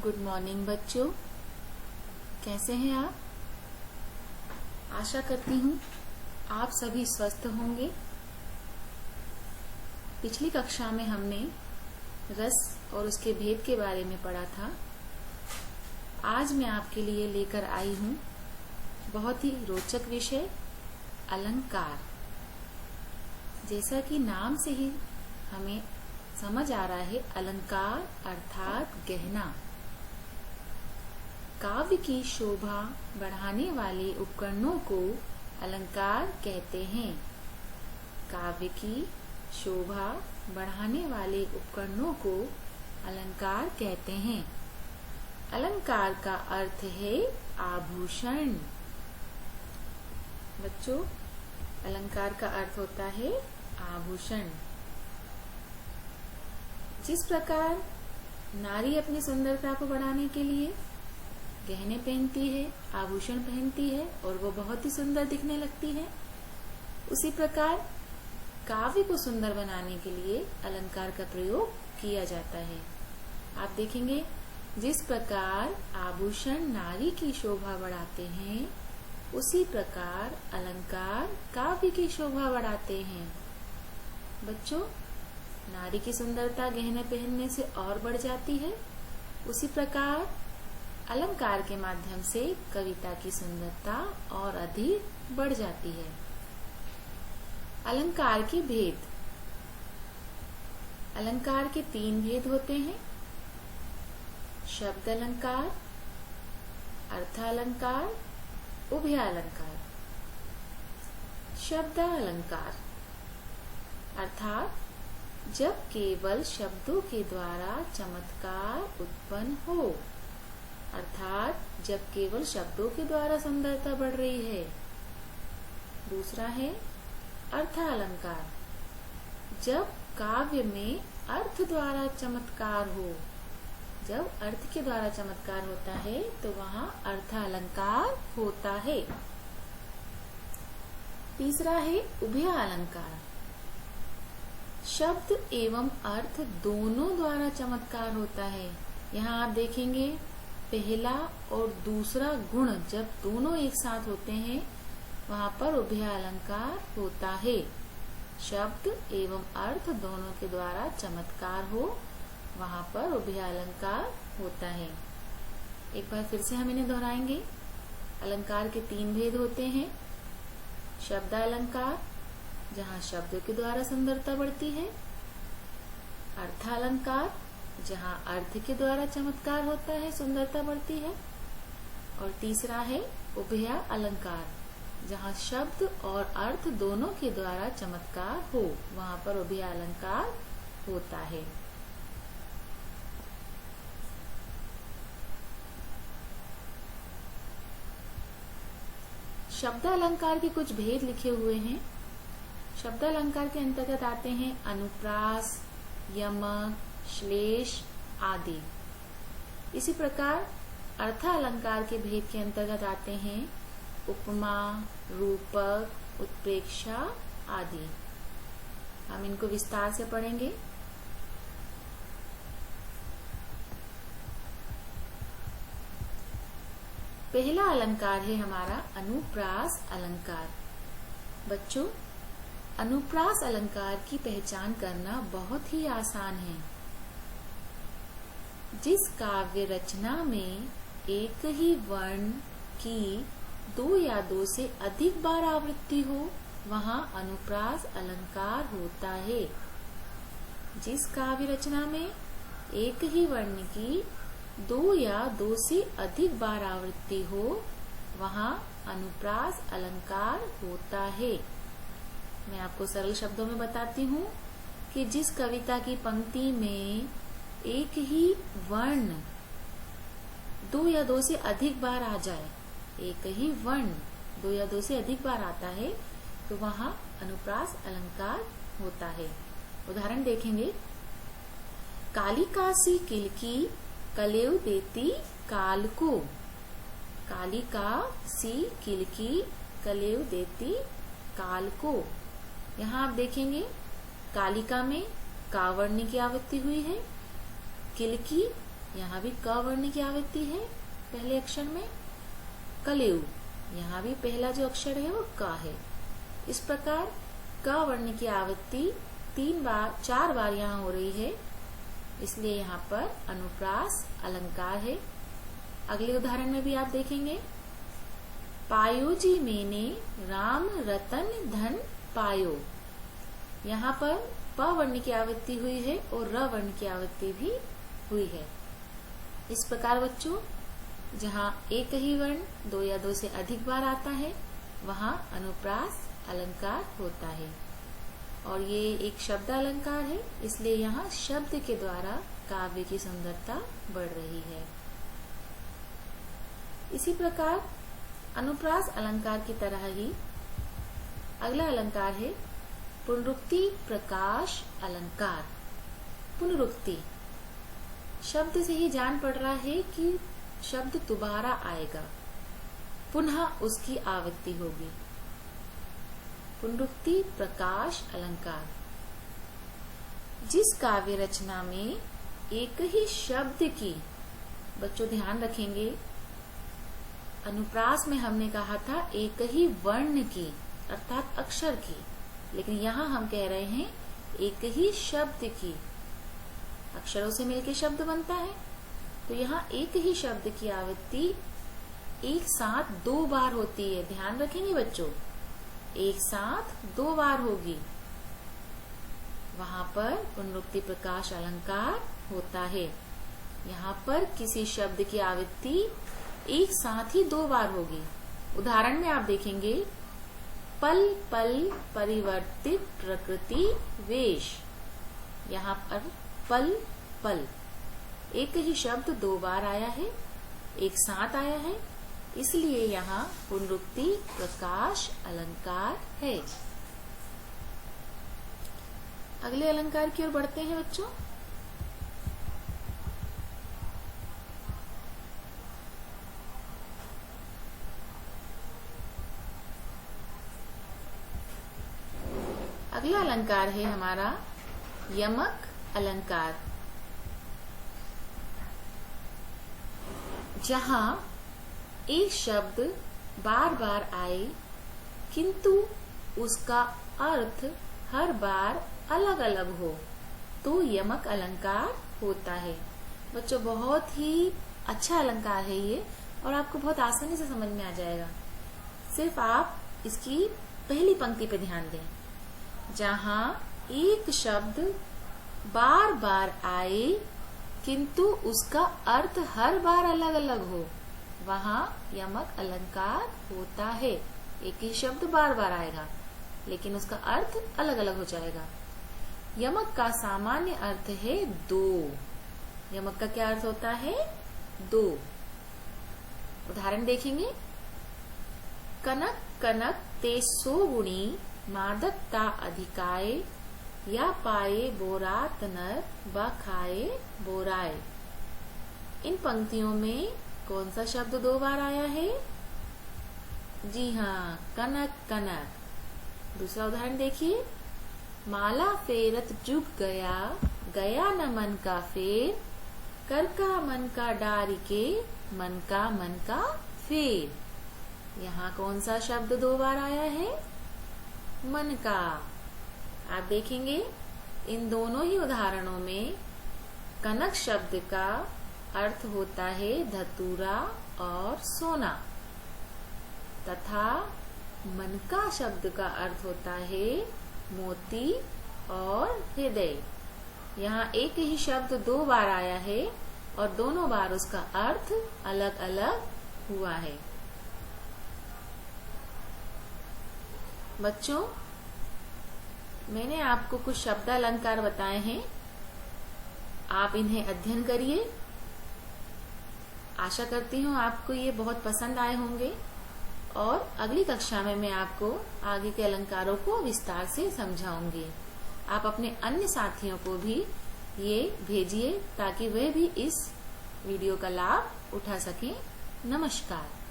Good morning बच्चों, कैसे हैं आप? आशा करती हूँ आप सभी स्वस्थ होंगे। पिछली कक्षा में हमने रस और उसके भेद के बारे में पढ़ा था। आज मैं आपके लिए लेकर आई हूँ बहुत ही रोचक विषय अलंकार। जैसा कि नाम से ही हमें समझ आ रहा है, अलंकार अर्थात गहना। काव्य की शोभा बढ़ाने वाले उपकरणों को अलंकार कहते हैं। काव्य की शोभा बढ़ाने वाले उपकरणों को अलंकार कहते हैं। अलंकार का अर्थ है आभूषण। बच्चों, अलंकार का अर्थ होता है आभूषण। जिस प्रकार नारी अपनी सुंदरता को बढ़ाने के लिए गहने पहनती है, आभूषण पहनती है और वो बहुत ही सुंदर दिखने लगती है, उसी प्रकार काव्य को सुंदर बनाने के लिए अलंकार का प्रयोग किया जाता है। आप देखेंगे, जिस प्रकार आभूषण नारी की शोभा बढ़ाते हैं, उसी प्रकार अलंकार काव्य की शोभा बढ़ाते हैं। बच्चों, नारी की सुंदरता गहने पहनने से और बढ़ जाती है, उसी प्रकार अलंकार के माध्यम से कविता की सुंदरता और अधिक बढ़ जाती है। अलंकार के भेद। अलंकार के 3 भेद होते हैं: शब्द अलंकार, अर्थ अलंकार, उभय अलंकार। शब्द अलंकार अर्थात जब केवल शब्दों के द्वारा चमत्कार उत्पन्न हो, अर्थात जब केवल शब्दों के द्वारा सुंदरता बढ़ रही है। दूसरा है अर्थ अलंकार, जब काव्य में अर्थ द्वारा चमत्कार हो। जब अर्थ के द्वारा चमत्कार होता है तो वहाँ अर्थ अलंकार होता है। तीसरा है उभय अलंकार, शब्द एवं अर्थ दोनों द्वारा चमत्कार होता है। यहाँ आप देखेंगे, पहला और दूसरा गुण जब दोनों एक साथ होते हैं, वहाँ पर उभय अलंकार होता है। शब्द एवं अर्थ दोनों के द्वारा चमत्कार हो, वहाँ पर उभय अलंकार होता है। एक बार फिर से हम इन्हें दोहराएंगे। अलंकार के 3 भेद होते हैं: शब्द अलंकार, जहाँ शब्दों के द्वारा सुंदरता बढ़ती है; अर्थ अलंकार, जहाँ अर्थ के द्वारा चमत्कार होता है, सुंदरता बढ़ती है; और तीसरा है उभय अलंकार, जहाँ शब्द और अर्थ दोनों के द्वारा चमत्कार हो, वहाँ पर उभय अलंकार होता है। शब्द अलंकार के कुछ भेद लिखे हुए हैं। शब्द अलंकार के अंतर्गत आते हैं अनुप्रास, यमक, श्लेष आदि। इसी प्रकार अर्थ अलंकार के भेद के अंतर्गत आते हैं उपमा, रूपक, उत्प्रेक्षा आदि। हम इनको विस्तार से पढ़ेंगे। पहला अलंकार है हमारा अनुप्रास अलंकार। बच्चों, अनुप्रास अलंकार की पहचान करना बहुत ही आसान है। जिस काव्य रचना में एक ही वर्ण की 2 या 2 से अधिक बार आवृत्ति हो, वहाँ अनुप्रास अलंकार होता है। जिस काव्य रचना में एक ही वर्ण की 2 या 2 से अधिक बार आवृत्ति हो, वहाँ अनुप्रास अलंकार होता है। मैं आपको सरल शब्दों में बताती हूँ कि जिस कविता की पंक्ति में एक ही वर्ण 2 या 2 से अधिक बार आ जाए, एक ही वर्ण 2 या 2 से अधिक बार आता है, तो वहाँ अनुप्रास अलंकार होता है। उदाहरण देखेंगे। कालिका सी किलकी कलेव देती काल को। कालिका सी किलकी कलेव देती काल को। यहाँ आप देखेंगे, कालिका में का वर्ण की आवृत्ति हुई है, किलकी यहाँ भी क वर्ण की आवृत्ति है पहले अक्षर में। कलेऊ, यहाँ भी पहला जो अक्षर है वो क है। इस प्रकार क वर्ण की आवृत्ति 4 बार यहाँ हो रही है, इसलिए यहाँ पर अनुप्रास अलंकार है। अगले उदाहरण में भी आप देखेंगे, पायो जी मैंने राम रतन धन पायो। यहाँ पर प वर्ण की आवृत्ति हुई है और र वर्ण की आवृत्ति भी हुई है। इस प्रकार बच्चों, जहाँ एक ही वर्ण 2 या 2 से अधिक बार आता है वहाँ अनुप्रास अलंकार होता है। और ये एक शब्द अलंकार है, इसलिए यहाँ शब्द के द्वारा काव्य की सुंदरता बढ़ रही है। इसी प्रकार अनुप्रास अलंकार की तरह ही अगला अलंकार है पुनरुक्ति प्रकाश अलंकार। पुनरुक्ति शब्द से ही जान पड़ रहा है कि शब्द दोबारा आएगा, पुनः उसकी आवृत्ति होगी। पुनरुक्ति प्रकाश अलंकार, जिस काव्य रचना में एक ही शब्द की, बच्चों ध्यान रखेंगे, अनुप्रास में हमने कहा था एक ही वर्ण की अर्थात अक्षर की, लेकिन यहाँ हम कह रहे हैं एक ही शब्द की। अक्षरों से मिलकर शब्द बनता है, तो यहाँ एक ही शब्द की आवृत्ति एक साथ 2 बार होती है। ध्यान रखेंगे बच्चों, एक साथ 2 बार होगी, वहां पर पुनरुक्ति प्रकाश अलंकार होता है। यहाँ पर किसी शब्द की आवृत्ति एक साथ ही 2 बार होगी। उदाहरण में आप देखेंगे, पल पल परिवर्तित प्रकृति वेश। यहाँ पर पल पल एक ही शब्द 2 बार आया है, एक साथ आया है, इसलिए यहाँ पुनरुक्ति प्रकाश अलंकार है। अगले अलंकार की ओर बढ़ते हैं बच्चों। अगला अलंकार है हमारा यमक अलंकार, जहां एक शब्द बार बार आए किंतु उसका अर्थ हर बार अलग अलग हो, तो यमक अलंकार होता है। बच्चों बहुत ही अच्छा अलंकार है ये, और आपको बहुत आसानी से समझ में आ जाएगा। सिर्फ आप इसकी पहली पंक्ति पे ध्यान दें, जहां एक शब्द बार बार आए किंतु उसका अर्थ हर बार अलग अलग हो, वहां यमक अलंकार होता है। एक ही शब्द बार बार आएगा लेकिन उसका अर्थ अलग अलग हो जाएगा। यमक का सामान्य अर्थ है 2। यमक का क्या अर्थ होता है? 2। उदाहरण देखेंगे, कनक कनक ते 100 गुणी मादकता अधिकाए, या पाए बोरात नर व खाए बोराए। इन पंक्तियों में कौन सा शब्द 2 बार आया है? जी हाँ, कनक कनक। दूसरा उदाहरण देखिए, माला फेरत जुग गया, गया न मन का फेर, कर का मन का डारी के, मन का फेर। यहाँ कौन सा शब्द 2 बार आया है? मन का। आप देखेंगे इन दोनों ही उदाहरणों में कनक शब्द का अर्थ होता है धतूरा और सोना, तथा मनका शब्द का अर्थ होता है मोती और हृदय। यहाँ एक ही शब्द 2 बार आया है और दोनों बार उसका अर्थ अलग अलग हुआ है। बच्चों, मैंने आपको कुछ शब्द अलंकार बताए हैं, आप इन्हें अध्ययन करिए। आशा करती हूँ आपको ये बहुत पसंद आए होंगे, और अगली कक्षा में मैं आपको आगे के अलंकारों को विस्तार से समझाऊंगी। आप अपने अन्य साथियों को भी ये भेजिए ताकि वे भी इस वीडियो का लाभ उठा सकें। नमस्कार।